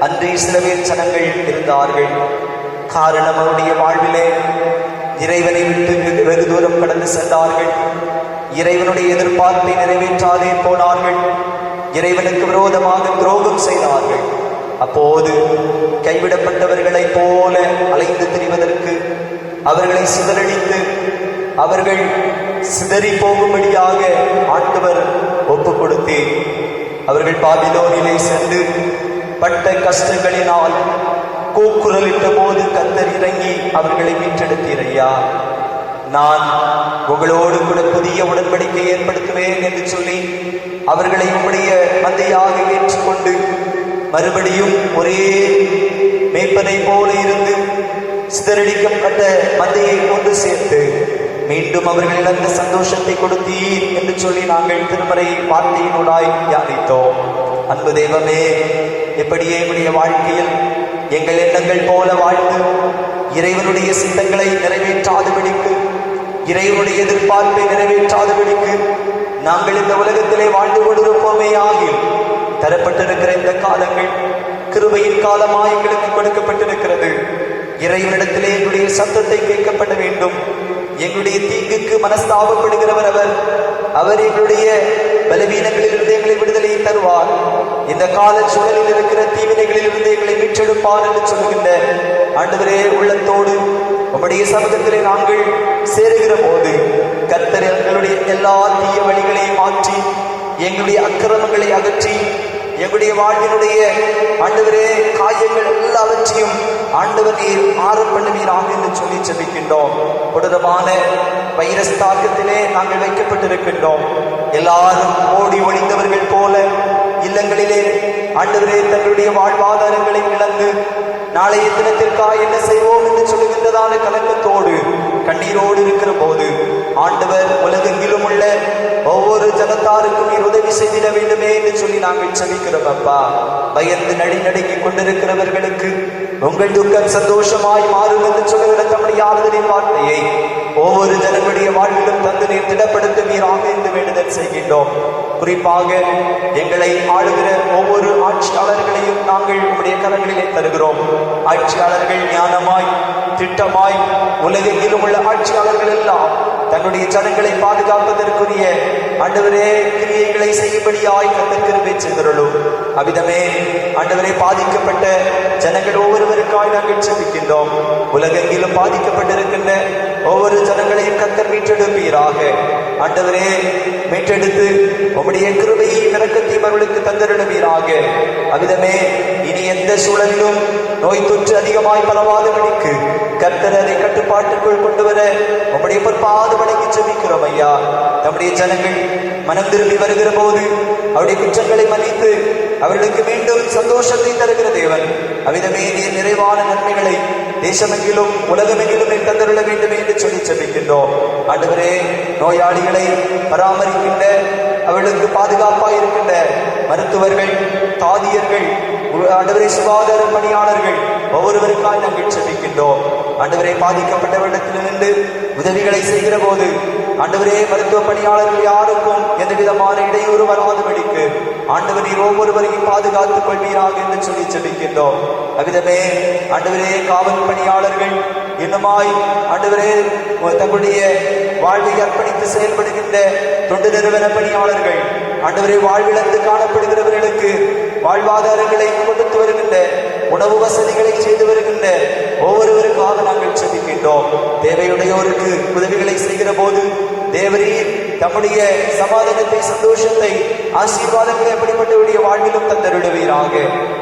அன்றே சில பேர் ஜனங்கள் இருந்தார்கள். காரணம், அவருடைய வாழ்விலே இறைவனை விட்டு வெகு தூரம் கடந்து சென்றார்கள். இறைவனுடைய எதிர்பார்ப்பை நிறைவேற்றாதே போனார்கள். இறைவனுக்கு விரோதமாக துரோகம் செய்தார்கள். அப்போது கைவிடப்பட்டவர்களைப் போல அலைந்து திரிவதற்கு, அவர்களை சிதறடித்து அவர்கள் சிதறி போகும்படியாக ஆண்டவர் ஒப்பு கொடுத்து, அவர்கள் பாபிலோனிலே சென்று பட்ட கஷ்டங்களினால் கூக்குரலிட்ட போது கர்த்தர் இறங்கி அவர்களை மீட்டெடுத்தீரையா. நான் உங்களோடு கூட புதிய உடன்படிக்கை ஏற்படுத்துவேன் என்று சொல்லி அவர்களை உம்முடைய மந்தையாக ஏற்றுக்கொண்டு மறுபடியும் ஒரே மேய்ப்பனை போல இருந்து சிதறடிக்கப்பட்ட மந்தையை கொண்டு சேர்த்து மீண்டும் அவர்கள் இழந்த சந்தோஷத்தை கொடுத்தீர் என்று சொல்லி நாங்கள் திருமறை வார்த்தையினூடாய் தியானித்தோம். அன்பு தெய்வமே, எப்படியே என்னுடைய வாழ்க்கையில் எங்கள் எண்ணங்கள் போல வாழ்ந்து இறைவனுடைய சித்தங்களை நிறைவேற்றாதபடிக்கு, இறைவனுடைய எதிர்பார்ப்பை நிறைவேற்றாதபடிக்கு நாங்கள் இந்த உலகத்திலே வாழ்ந்து கொண்டிருப்போமே ஆகில், தரப்பட்டிருக்கிற இந்த காலங்கள் கிருபையின் காலமாய் எங்களுக்கு கொடுக்கப்பட்டிருக்கிறது. இறைவனிடத்திலே எங்களுடைய சத்தத்தை கேட்கப்பட வேண்டும். எங்களுடைய தீங்குக்கு மனஸ்தாபப்படுகிறவர் அவர் எங்களுடைய பலவீனங்களிலிருந்து எங்களை விடுதலையை தருவார். இந்த கால சூழலில் இருக்கிற தீவினைகளில் இருந்து எங்களை மீட்டெடுப்பார் என்று சொல்லுகின்ற ஆண்டவரே, உள்ளத்தோடு உம்முடைய சமூகத்திலே நாங்கள் சேருகிற போது கர்த்தர் எங்களுடைய எல்லா தீய வழிகளையும் மாற்றி, எங்களுடைய அக்கிரமங்களை அகற்றி, எங்களுடைய வாழ்வினுடைய ஆண்டவரே காயங்கள் எல்லாவற்றையும் ஆண்டவர் நீர் ஆரம் பண்ணுவீராக என்று சொல்லி ஜெபிக்கின்றோம். கொடூரமான வைரஸ் தாக்கத்திலே நாங்கள் வைக்கப்பட்டிருக்கின்றோம். எல்லாரும் ஓடி ஒளிந்தவர்கள் போல இல்லங்களிலே ஆண்டவரே தங்களுடைய வாழ்வாதாரங்களை இழந்து நாளைய தினத்திற்காக என்ன செய்வோம் என்று சொல்லுகின்றதான கலக்கத்தோடு கண்ணீரோடு இருக்கிற போது ஆண்டவர் உலகெங்கிலும் உள்ள ஒவ்வொரு ஜனத்தாருக்கும் நீர் உதவி செய்திட வேண்டுமே என்று சொல்லி நாங்கள் ஜெபிக்கிறோம். அப்பா, பயந்து நடுங்கிக் கொண்டிருக்கிறவர்களுக்கு உங்கள் துக்கம் சந்தோஷமாய் மாறும் என்று சொல்லுகிற தம்முடைய ஆறுதலின் வார்த்தையை ஒவ்வொரு ஜனங்களுடைய வாழ்விலும் தந்து நீர் திடப்படுத்துவீராக என்று வேண்டுதல் செய்கின்றோம். குறிப்பாக எங்களை ஆளுகிற ஒவ்வொரு ஆட்சியாளர்களையும் நாங்கள் உங்களுடைய கரங்களிலே தருகிறோம். ஆட்சியாளர்கள் ஞானமாய் திட்டமாய் உலகெங்கிலும் உள்ள ஆட்சியாளர்கள் எல்லாம் தன்னுடைய ஜனங்களை பாதுகாப்பதற்குரிய ஆண்டவரே கிரியைகளை செய்யும்படியாய் கர்த்தர் கிருபை செய்தருளும். அவ்விதமே ஆண்டவரே, பாதிக்கப்பட்ட ஜனங்கள் ஒவ்வொருவருக்காய் நாங்கள் ஜெபிக்கின்றோம். உலகெங்கிலும் பாதிக்கப்பட்டிருக்கின்ற ஒவ்வொரு ஜனங்களையும் கர்த்தர் மீட்டெடுப்பீராக. ஆண்டவரே, மீட்டெடுத்து உம்முடைய கிருபையையும் இரக்கத்தையும் அவர்களுக்கு தந்தருளுவீராக. அவ்விதமே இனி எந்த சூழலிலும் நோய் தொற்று அதிகமாய் பரவாதபடிக்கு கர்த்தர் அதை கட்டுப்பாட்டுக்குள் கொண்டு வர உம்முடைய பொற்பாத வணங்கி ஜெபிக்கிறோம். ஐயா, நம்முடைய ஜனங்கள் மனம் திரும்பி வருகிற போது அவருடைய குற்றங்களை மன்னித்து அவர்களுக்கு மீண்டும் சந்தோஷத்தை தருகிற தேவன். அவ்விதமே நீர் நிறைவான நன்மைகளை தேசமெங்கிலும் உலகமெங்கிலும் நீர் தந்தருள வேண்டும் என்று சொல்லி ஜெபிக்கின்றோம். ஆண்டவரே, நோயாளிகளை பராமரிக்கின்ற அவர்களுக்கு பாதுகாப்பாக இருக்கின்ற மருத்துவர்கள், தாதியர்கள், ஆண்டவரே சுகாதார பணியாளர்கள் ஒவ்வொருவருக்காக நாங்கள் ஜெபிக்கின்றோம். ஆண்டவரே, பாதிக்கப்பட்டவரிடத்திலிருந்து உதவிகளை செய்கிற போது ஆண்டவரே மருத்துவ பணியாளர்கள் யாருக்கும் எந்த விதமான இடையூறு வராதபடிக்கு ஆண்டவர் நீர் ஒவ்வொருவரையும் பாதுகாத்துக் கொள்வீராக என்று சொல்லி ஜெபிக்கின்றோம். அவ்விதமே ஆண்டவரே காவல் பணியாளர்கள் இன்னுமாய் ஆண்டவரே தங்களுடைய வாழ்வை அர்ப்பணித்து செயல்படுகின்ற தொண்டு நிறுவன பணியாளர்கள் ஆண்டவரே வாழ்விழந்து காணப்படுகிறவர்களுக்கு வாழ்வாதாரங்களை கொடுத்து வருகின்ற உணவு வசதிகளை செய்து வருகின்ற ஒவ்வொருவருக்காக நாங்கள் செபிக்கின்றோம். தேவையுடையோருக்கு உதவிகளை செய்கிற போது தேவரீர் தம்முடைய சமாதானத்தை, சந்தோஷத்தை, ஆசீர்வாதங்களை அப்படிப்பட்டவருடைய வாழ்விலும் தந்தருடுவீராக.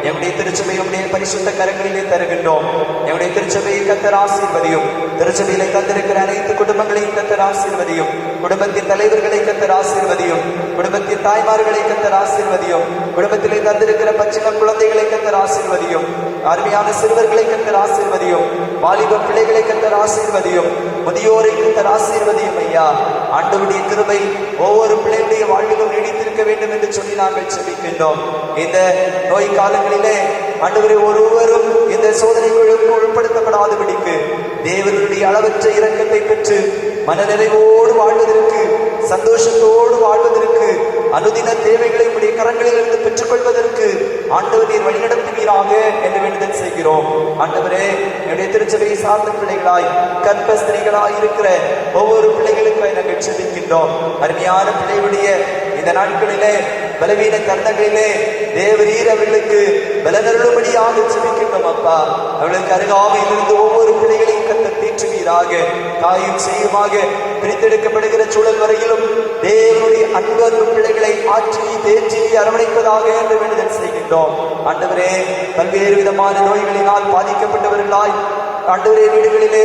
எம்முடைய திருச்சபை உடைய பரிசுத்த கரங்களிலே தருகின்றோம். எம்முடைய திருச்சபையை கர்த்தர் ஆசீர்வதியும். திருச்சபையிலே தந்திருக்கிற அனைத்து குடும்பங்களையும் கர்த்தர் ஆசீர்வதியும். குடும்பத்தின் தலைவர்களை கர்த்தர் ஆசீர்வதியும். குடும்பத்தின் தாய்மார்களை கர்த்தர் ஆசீர்வதியும். குடும்பத்திலே தந்திருக்கிற பச்சிளம் குழந்தைகளை கர்த்தர் ஆசீர்வதியும். அருமையான சிறுவர்களை கர்த்தர் ஆசீர்வதியும். வாலிப பிள்ளைகளை கர்த்தர் ஆசீர்வதியும். முதியோரை கர்த்தர் ஆசீர்வதியும். ஐயா, ஆண்டவருடைய கிருபை ஒவ்வொரு பிள்ளைகளுடைய வாழ்விலும் நீடித்திருக்க வேண்டும் என்று சொல்லி நாங்கள் செபிக்கின்றோம். இந்த நோய் காலங்களிலே ஆண்டவரை ஒருவரும் இந்த சோதனைகளுக்கு உட்படுத்தப்படாதபடிக்கு தேவனுடைய அளவற்ற இரக்கத்தை பெற்று மனநிறைவோடு வாழ்வதற்கு, சந்தோஷத்தோடு வாழ்வதற்கு, அனுதின தேவைகளை உடைய கரங்களில் இருந்து பெற்றுக் கொள்வதற்கு ஆண்டவர் நீர் வழிநடத்துவீராக என்று வேண்டுதல் செய்கிறோம். ஆண்டவரே, என்னுடைய திருச்சபையை சார்ந்த பிள்ளைகளாய் கர்ப்பஸ்திரிகளாய் இருக்கிற ஒவ்வொரு பிள்ளைகளுக்கும் நாங்கள் செபிக்கின்றோம். அருமையான பிள்ளைகளுடைய இந்த நாட்களிலே பலவீன தருணங்களிலே தேவரீர் அவர்களுக்கு பலனருளும்படியாக செபிக்கின்றோம். அப்பா, அவர்களுக்கு அருகாமையில் இருந்து ஒவ்வொரு பிள்ளைகளையும் கர்த்தர் தேற்றுவீராக. தாயும் செய்யுமாக பிரித்தெடுக்கப்படுகிற சூழல் வரையிலும் தேவனுடைய அன்பு பிள்ளைகளை ஆற்றி தேற்றி அரவணைப்பதாக என்று வேண்டுதல் செய்கின்றோம். ஆண்டவரே, பல்வேறு விதமான நோய்களினால் பாதிக்கப்பட்டவர்களாய் ஆண்டவரே வீடுகளிலே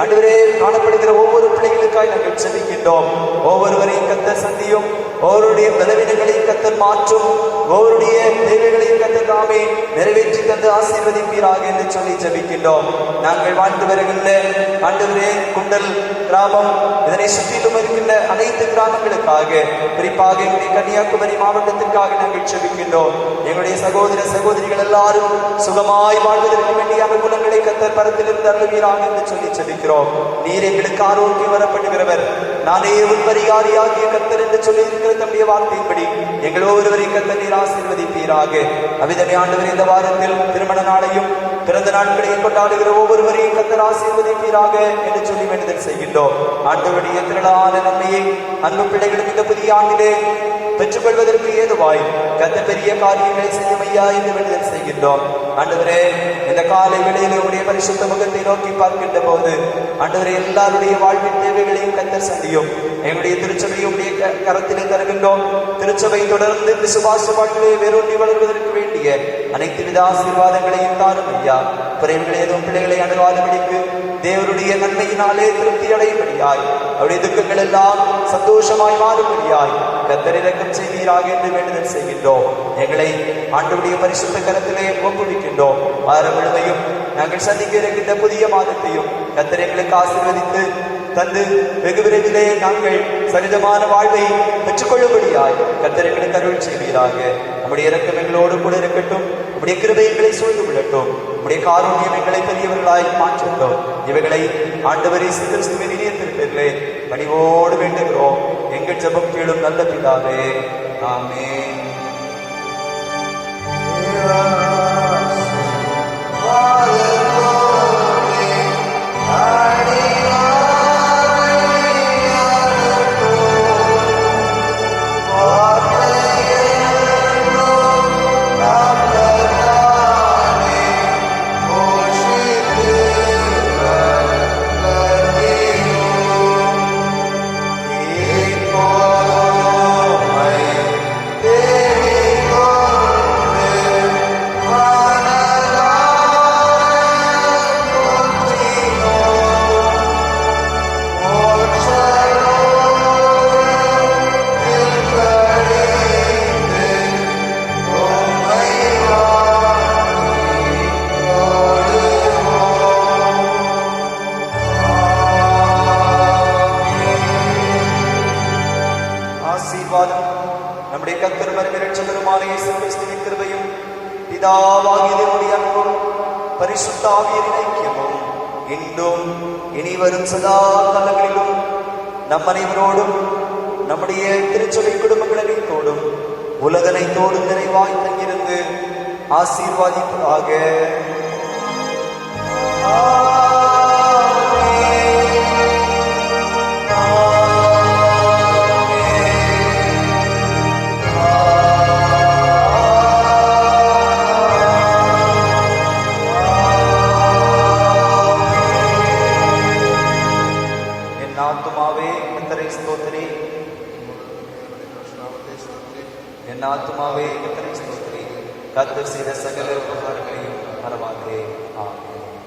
ஆண்டவரே காணப்படுகிற ஒவ்வொரு பிள்ளைகளுக்காய் நாங்கள் செபிக்கின்றோம். ஒவ்வொருவரையும் கர்த்தர் சந்தியும். ஒவ்வொருடைய பலவீனங்களையும் கர்த்தர் மாற்றும். ஒவ்வொருடைய தேவைகளையும் கர்த்தர் தாமே நிறைவேற்றி தந்து ஆசீர்வதிப்பீராக என்று சொல்லி ஜெபிக்கின்றோம். நாங்கள் வாழ்ந்து வருகின்ற ஆண்டவரே குண்டல் கிராமம், இதனை சுற்றிலும் இருக்கின்ற அனைத்து கிராமங்களுக்காக, குறிப்பாக எங்களுடைய கன்னியாகுமரி மாவட்டத்திற்காக நாங்கள் ஜெபிக்கின்றோம். எங்களுடைய சகோதர சகோதரிகள் எல்லாரும் சுகமாய் வாழ்வதற்கு வேண்டிய அனுகூலங்களை கர்த்தர் பரத்திலிருந்து அருள்வீராக என்று சொல்லி ஜெபிக்கிறோம். நீர் எங்களுக்கு ஆரோக்கியம் வரப்படுகிறவர், நானே உன் பரிகாரியாகிய கர்த்தர் என்று சொல்லி இருக்கிற தம்முடைய வார்த்தையின்படி எங்கள் ஒவ்வொருவரையும் கர்த்தர் நீர் ஆசீர்வதிப்பீராக. அவ்விதமே ஆண்டவர் இந்த வாரத்தில் திருமண நாளையும் பிறந்த நாட்களையும் கொண்டாடுகிற ஒவ்வொருவரையும் கர்த்தர் ஆசீர்வதிப்பீராக என்று சொல்லி வேண்டுதல் செய்கின்றோம். ஆண்டவருடைய திரளான நன்மையை அன்பு பிள்ளைகளும் இந்த புதிய ஆண்டிலே பெற்றுக் கொள்வதற்கு ஏதுவாய் கர்த்தர் பெரிய காரியங்களை செய்யும் ஐயா என்று வேண்டுதல் செய்கின்றோம். ஆண்டவரே, இந்த காலை வேளையிலே உடைய பரிசுத்த முகத்தை நோக்கி பார்க்கின்ற போது ஆண்டவரே எல்லாருடைய வாழ்வின் தேவைகளையும் கர்த்தர் சந்தியும். எங்களுடைய திருச்சபையும் கரத்திலே தருகின்றோம். திருச்சபை தொடர்ந்து விசுவாச வாழ்விலே வேரூன்றி வளர்வதற்கு வேண்டிய அனைத்து வித ஆசீர்வாதங்களையும் தாரும் ஐயா. குறைவுகளை எதுவும் பிள்ளைகளை அணுகாதபடிக்கு தேவனுடைய நன்மையினாலே திருப்தி அடையும்படியாய், அவருடைய துக்கங்கள் எல்லாம் சந்தோஷமாய் மாறும்படியாய் கர்த்தர் இரக்கம் செய்வீராக என்று வேண்டுதல் செய்கின்றோம். எங்களை ஆண்டவருடைய பரிசுத்த கரத்திலே ஒப்புவிக்கின்றோம். வாரம் முழுமையும் நாங்கள் சந்திக்க இருக்கின்ற புதிய மாதத்தையும் கர்த்தர் எங்களுக்கு ஆசீர்வதித்து தந்து வெகு விரைவிலே நாங்கள் சரிதமான வாழ்வை பெற்றுக்கொள்ளும்படியாய் கர்த்தர் எங்களுக்கு அருள் செய்வீராக. நம்முடைய இரக்கம் எங்களோடு கூட இருக்கட்டும். நம்முடைய கிருபை எங்களை சூழ்ந்து விடட்டும். நம்முடைய காருண்யம் எங்களை பெரியவர்களாய் மாற்றட்டும். இவைகளை ஆண்டவரே கிறிஸ்துவின் இனிய திருப்பெயரிலே பணிவோடு வேண்டுகிறோம். எங்கள் ஜெபம் கேளும் நல்ல பிதாவே, ஆமென். நம்முடைய கர்த்தரும் இரட்சகருமான இயேசு கிறிஸ்துவின் கிருபையும் பிதாவாகிய தேவனுடைய அன்பும் பரிசுத்த ஆவியின் ஐக்கியமும் இன்றும் இனி வரும் சதா காலங்களிலும் நம் அனைவரோடும் நம்முடைய திருச்சபை குடும்பங்கள் அனைத்தோடும் உலகனைத்தோடும் நிறைவாய் தங்கியிருந்து ஆசீர்வாதிப்பதாக. என் ஆத்துமாவே கர்த்தரை ஸ்தோத்திரி, என் ஆத்துமாவே கர்த்தரை ஸ்தோத்திரி, கர்த்தர் செய்த சகல உபகாரங்களையும் மறவாதே. ஆமென்.